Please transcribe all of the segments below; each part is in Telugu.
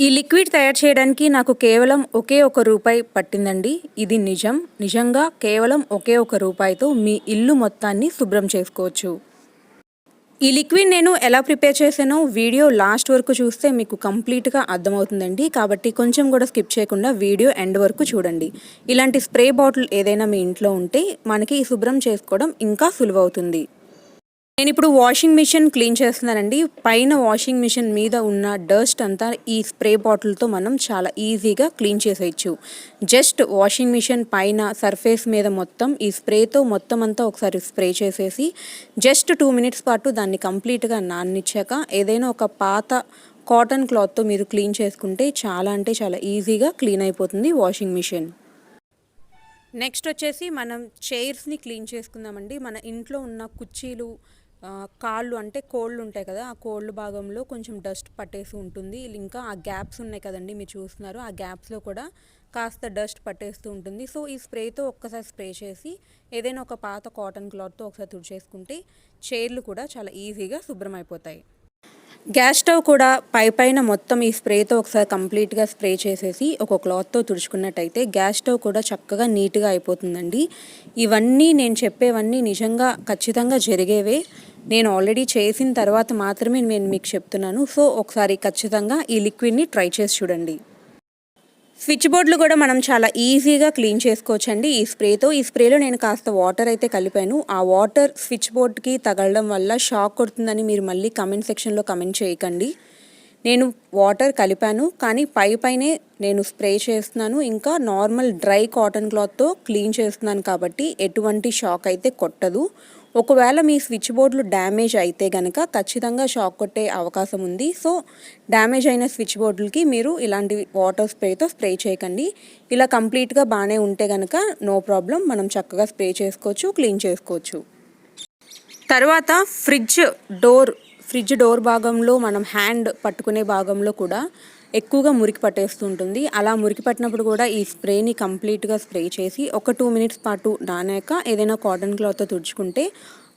ఈ లిక్విడ్ తయారు చేయడానికి నాకు కేవలం ఒకే ఒక రూపాయి పట్టిందండి. ఇది నిజంగా కేవలం ఒకే ఒక రూపాయితో మీ ఇల్లు మొత్తాన్ని శుభ్రం చేసుకోవచ్చు. ఈ లిక్విడ్ నేను ఎలా ప్రిపేర్ చేశానో వీడియో లాస్ట్ వరకు చూస్తే మీకు కంప్లీట్గా అర్థమవుతుందండి. కాబట్టి కొంచెం కూడా స్కిప్ చేయకుండా వీడియో ఎండ్ వరకు చూడండి. ఇలాంటి స్ప్రే బాటిల్ ఏదైనా మీ ఇంట్లో ఉంటే మనకి ఈ శుభ్రం చేసుకోవడం ఇంకా సులువవుతుంది. నేను ఇప్పుడు వాషింగ్ మిషన్ క్లీన్ చేస్తున్నానండి. పైన వాషింగ్ మిషన్ మీద ఉన్న డస్ట్ అంతా ఈ స్ప్రే బాటిల్తో మనం చాలా ఈజీగా క్లీన్ చేసేయచ్చు. జస్ట్ వాషింగ్ మిషన్ పైన సర్ఫేస్ మీద మొత్తం ఈ స్ప్రేతో మొత్తం అంతా ఒకసారి స్ప్రే చేసేసి జస్ట్ 2 మినిట్స్ పాటు దాన్ని కంప్లీట్గా నాననిచ్చాక ఏదైనా ఒక పాత కాటన్ క్లాత్తో మీరు క్లీన్ చేసుకుంటే చాలా అంటే చాలా ఈజీగా క్లీన్ అయిపోతుంది వాషింగ్ మిషన్. నెక్స్ట్ వచ్చేసి మనం చైర్స్ని క్లీన్ చేసుకుందామండి. మన ఇంట్లో ఉన్న కుర్చీలు, కాళ్ళు అంటే కోళ్ళు ఉంటాయి కదా, ఆ కోళ్ళు భాగంలో కొంచెం డస్ట్ పట్టేసి ఉంటుంది. ఇంకా ఆ గ్యాప్స్ ఉన్నాయి కదండి మీరు చూస్తున్నారు, ఆ గ్యాప్స్లో కూడా కాస్త డస్ట్ పట్టేస్తూ ఉంటుంది. సో ఈ స్ప్రేతో ఒక్కసారి స్ప్రే చేసి ఏదైనా ఒక పాత కాటన్ క్లాత్తో ఒకసారి తుడిచేసుకుంటే చైర్లు కూడా చాలా ఈజీగా శుభ్రం అయిపోతాయి. గ్యాస్ స్టవ్ కూడా పైన మొత్తం ఈ స్ప్రేతో ఒకసారి కంప్లీట్గా స్ప్రే చేసేసి ఒక క్లాత్తో తుడుచుకున్నట్టయితే గ్యాస్ స్టవ్ కూడా చక్కగా నీట్గా అయిపోతుందండి. ఇవన్నీ నేను చెప్పేవన్నీ నిజంగా ఖచ్చితంగా జరిగేవే. నేను ఆల్రెడీ చేసిన తర్వాత మాత్రమే నేను మీకు చెప్తున్నాను. సో ఒకసారి ఖచ్చితంగా ఈ లిక్విడ్ని ట్రై చేసి చూడండి. స్విచ్ బోర్డులు కూడా మనం చాలా ఈజీగా క్లీన్ చేసుకోవచ్చండి ఈ స్ప్రేతో. ఈ స్ప్రేలో నేను కాస్త వాటర్ అయితే కలిపాను. ఆ వాటర్ స్విచ్ బోర్డ్కి తగలడం వల్ల షాక్ కొడుతుందని మీరు మళ్ళీ కమెంట్ సెక్షన్లో కమెంట్ చేయకండి. నేను వాటర్ కలిపాను కానీ పైనే నేను స్ప్రే చేస్తున్నాను. ఇంకా నార్మల్ డ్రై కాటన్ క్లాత్తో క్లీన్ చేస్తున్నాను కాబట్టి ఎటువంటి షాక్ అయితే కొట్టదు. ఒకవేళ మీ స్విచ్ బోర్డులు డ్యామేజ్ అయితే కనుక ఖచ్చితంగా షాక్ కొట్టే అవకాశం ఉంది. సో డ్యామేజ్ అయిన స్విచ్ బోర్డులకి మీరు ఇలాంటి వాటర్ స్ప్రేతో స్ప్రే చేయకండి. ఇలా కంప్లీట్గా బాగానే ఉంటే కనుక నో ప్రాబ్లం, మనం చక్కగా స్ప్రే చేసుకోవచ్చు, క్లీన్ చేసుకోవచ్చు. తర్వాత ఫ్రిడ్జ్ డోర్ భాగంలో మనం హ్యాండ్ పట్టుకునే భాగంలో కూడా ఎక్కువగా మురికి పట్టేస్తూ ఉంటుంది. అలా మురికి పట్టినప్పుడు కూడా ఈ స్ప్రేని కంప్లీట్గా స్ప్రే చేసి ఒక 2 మినిట్స్ పాటు నానాక ఏదైనా కాటన్ క్లాత్తో తుడుచుకుంటే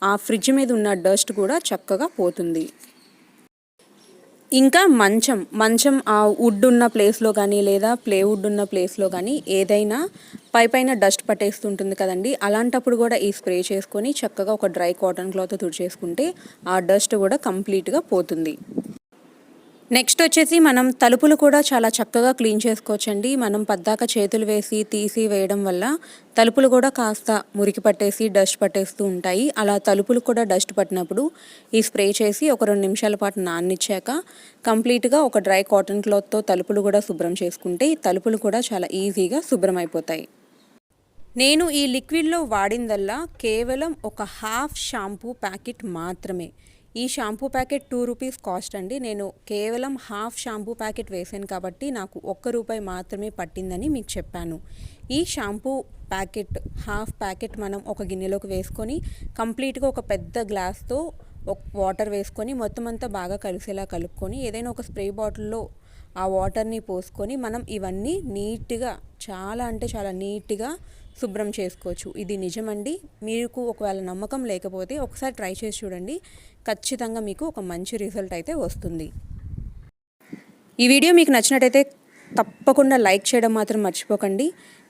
ఆ ఫ్రిడ్జ్ మీద ఉన్న డస్ట్ కూడా చక్కగా పోతుంది. ఇంకా మంచం ఆ వుడ్ ఉన్న ప్లేస్లో కానీ లేదా ప్లేవుడ్ ఉన్న ప్లేస్లో కానీ ఏదైనా పైన డస్ట్ పట్టేస్తుంటుంది కదండి, అలాంటప్పుడు కూడా ఈ స్ప్రే చేసుకొని చక్కగా ఒక డ్రై కాటన్ క్లాత్ తుడిచేసుకుంటే ఆ డస్ట్ కూడా కంప్లీట్గా పోతుంది. నెక్స్ట్ వచ్చేసి మనం తలుపులు కూడా చాలా చక్కగా క్లీన్ చేసుకోవచ్చండి. మనం పద్దాక చేతులు వేసి తీసి వేయడం వల్ల తలుపులు కూడా కాస్త మురికి పట్టేసి డస్ట్ పట్టేస్తూ ఉంటాయి. అలా తలుపులు కూడా డస్ట్ పట్టినప్పుడు ఈ స్ప్రే చేసి ఒక 2 నిమిషాల పాటు నాననిచ్చాక కంప్లీట్గా ఒక డ్రై కాటన్ క్లాత్తో తలుపులు కూడా శుభ్రం చేసుకుంటే తలుపులు కూడా చాలా ఈజీగా శుభ్రం అయిపోతాయి. నేను ఈ లిక్విడ్లో వాడిందల్లా కేవలం ఒక హాఫ్ షాంపూ ప్యాకెట్ మాత్రమే. ఈ షాంపూ ప్యాకెట్ 2 రూపీస్ కాస్ట్ అండి. నేను కేవలం హాఫ్ షాంపూ ప్యాకెట్ వేసాను కాబట్టి నాకు 1 రూపాయి మాత్రమే పట్టిందని మీకు చెప్పాను. ఈ షాంపూ ప్యాకెట్ హాఫ్ ప్యాకెట్ మనం ఒక గిన్నెలోకి వేసుకొని కంప్లీట్గా ఒక పెద్ద గ్లాస్తో వాటర్ వేసుకొని మొత్తం అంతా బాగా కలిసేలా కలుపుకొని ఏదైనా ఒక స్ప్రే బాటిల్లో ఆ వాటర్ని పోసుకొని మనం ఇవన్నీ నీట్గా చాలా అంటే చాలా నీట్గా శుభ్రం చేసుకోవచ్చు. ఇది నిజమండి. మీకు ఒకవేళ నమ్మకం లేకపోతే ఒకసారి ట్రై చేసి చూడండి. ఖచ్చితంగా మీకు ఒక మంచి రిజల్ట్ అయితే వస్తుంది. ఈ వీడియో మీకు నచ్చినట్టయితే తప్పకుండా లైక్ చేయడం మాత్రం మర్చిపోకండి.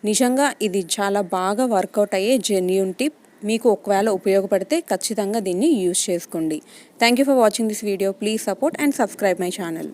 నిజంగా ఇది చాలా బాగా వర్కౌట్ అయ్యే జెన్యూన్ టిప్. మీకు ఒకవేళ ఉపయోగపడితే ఖచ్చితంగా దీన్ని యూజ్ చేసుకోండి. Thank you for watching this video. Please support and subscribe my channel.